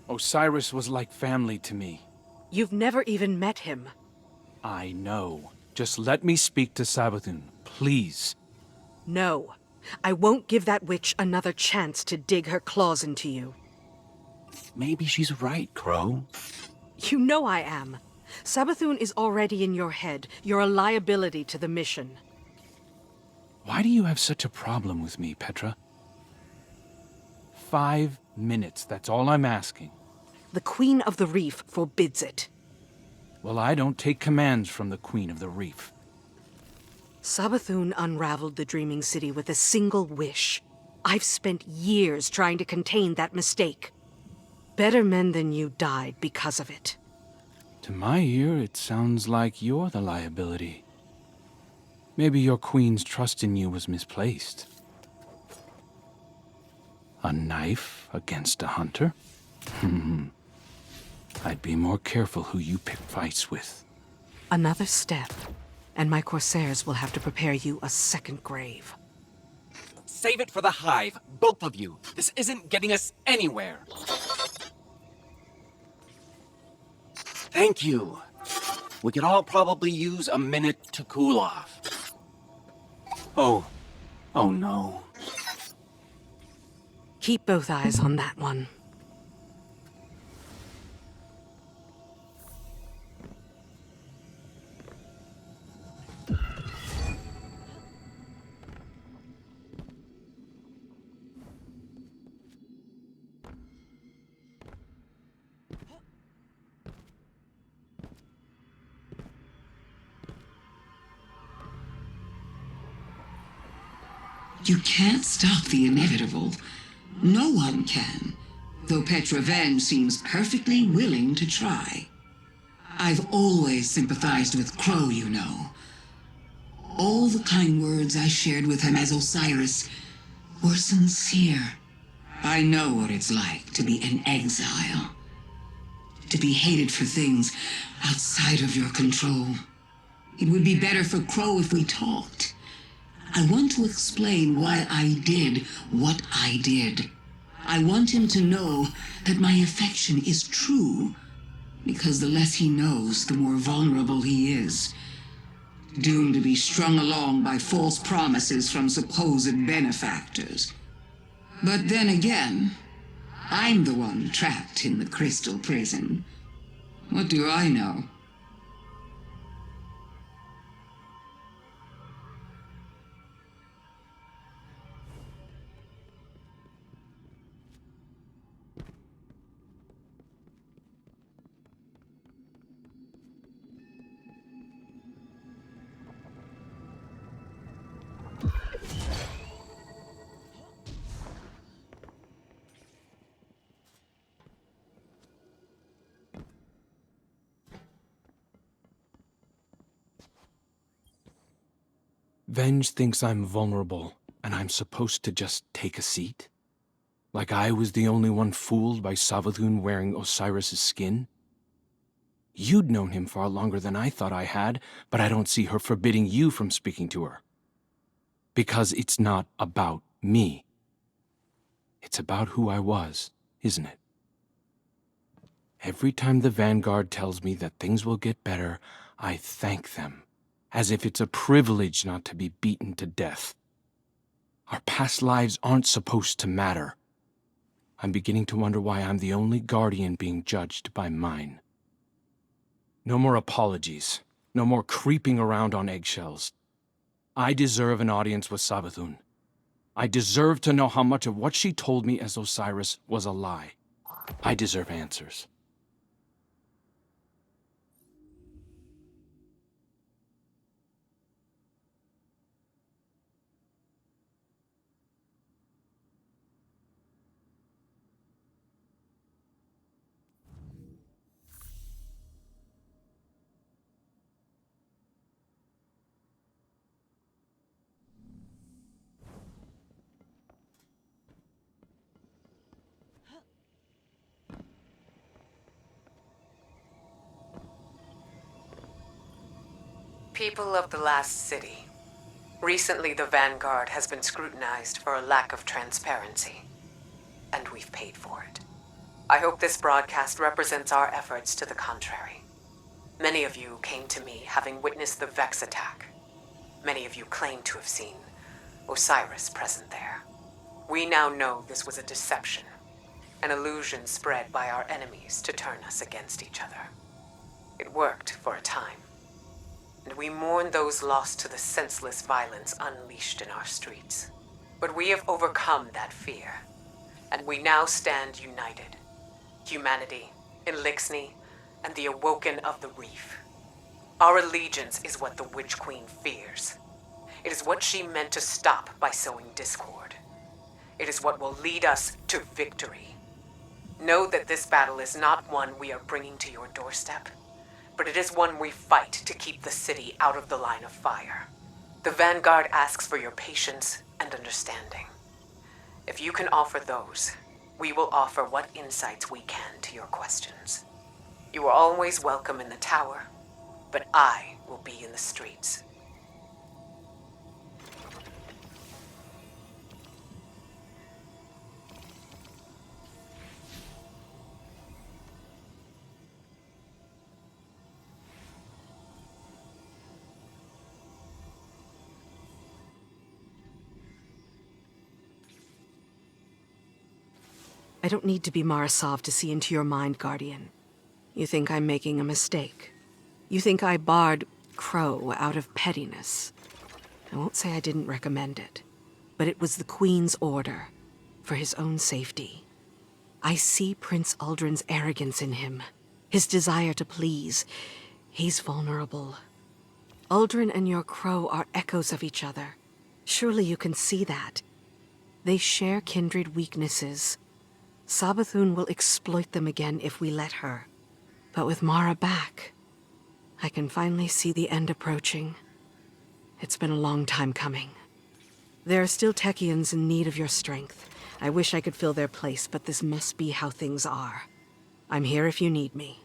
Osiris was like family to me. You've never even met him. I know. Just let me speak to Savathun, please. No. I won't give that witch another chance to dig her claws into you. Maybe she's right, Crow. You know I am. Savathun is already in your head. You're a liability to the mission. Why do you have such a problem with me, Petra? 5 minutes, that's all I'm asking. The Queen of the Reef forbids it. Well, I don't take commands from the Queen of the Reef. Savathun unraveled the Dreaming City with a single wish. I've spent years trying to contain that mistake. Better men than you died because of it. To my ear, it sounds like you're the liability. Maybe your queen's trust in you was misplaced. A knife against a hunter? I'd be more careful who you pick fights with. Another step, and my Corsairs will have to prepare you a second grave. Save it for the Hive, both of you. This isn't getting us anywhere. Thank you. We could all probably use a minute to cool off. Oh no. Keep both eyes on that one. You can't stop the inevitable. No one can, though Petra Van seems perfectly willing to try. I've always sympathized with Crow, you know. All the kind words I shared with him as Osiris were sincere. I know what it's like to be an exile. To be hated for things outside of your control. It would be better for Crow if we talked. I want to explain why I did what I did. I want him to know that my affection is true, because the less he knows, the more vulnerable he is. Doomed to be strung along by false promises from supposed benefactors. But then again, I'm the one trapped in the crystal prison. What do I know? Venge thinks I'm vulnerable, and I'm supposed to just take a seat? Like I was the only one fooled by Savathun wearing Osiris' skin? You'd known him far longer than I thought I had, but I don't see her forbidding you from speaking to her. Because it's not about me. It's about who I was, isn't it? Every time the Vanguard tells me that things will get better, I thank them, as if it's a privilege not to be beaten to death. Our past lives aren't supposed to matter. I'm beginning to wonder why I'm the only Guardian being judged by mine. No more apologies. No more creeping around on eggshells. I deserve an audience with Savathun. I deserve to know how much of what she told me as Osiris was a lie. I deserve answers. People of the last city. Recently, the Vanguard has been scrutinized for a lack of transparency. And we've paid for it. I hope this broadcast represents our efforts to the contrary. Many of you came to me having witnessed the Vex attack. Many of you claim to have seen Osiris present there. We now know this was a deception, an illusion spread by our enemies to turn us against each other. It worked for a time, and we mourn those lost to the senseless violence unleashed in our streets. But we have overcome that fear, and we now stand united. Humanity, Elixni, and the Awoken of the Reef. Our allegiance is what the Witch Queen fears. It is what she meant to stop by sowing discord. It is what will lead us to victory. Know that this battle is not one we are bringing to your doorstep, but it is one we fight to keep the city out of the line of fire. The Vanguard asks for your patience and understanding. If you can offer those, we will offer what insights we can to your questions. You are always welcome in the tower, but I will be in the streets. I don't need to be Marasov to see into your mind, Guardian. You think I'm making a mistake. You think I barred Crow out of pettiness. I won't say I didn't recommend it, but it was the Queen's order, for his own safety. I see Prince Uldren's arrogance in him, his desire to please. He's vulnerable. Uldren and your Crow are echoes of each other. Surely you can see that. They share kindred weaknesses. Savathun will exploit them again if we let her. But with Mara back, I can finally see the end approaching. It's been a long time coming. There are still Techians in need of your strength. I wish I could fill their place, but this must be how things are. I'm here if you need me.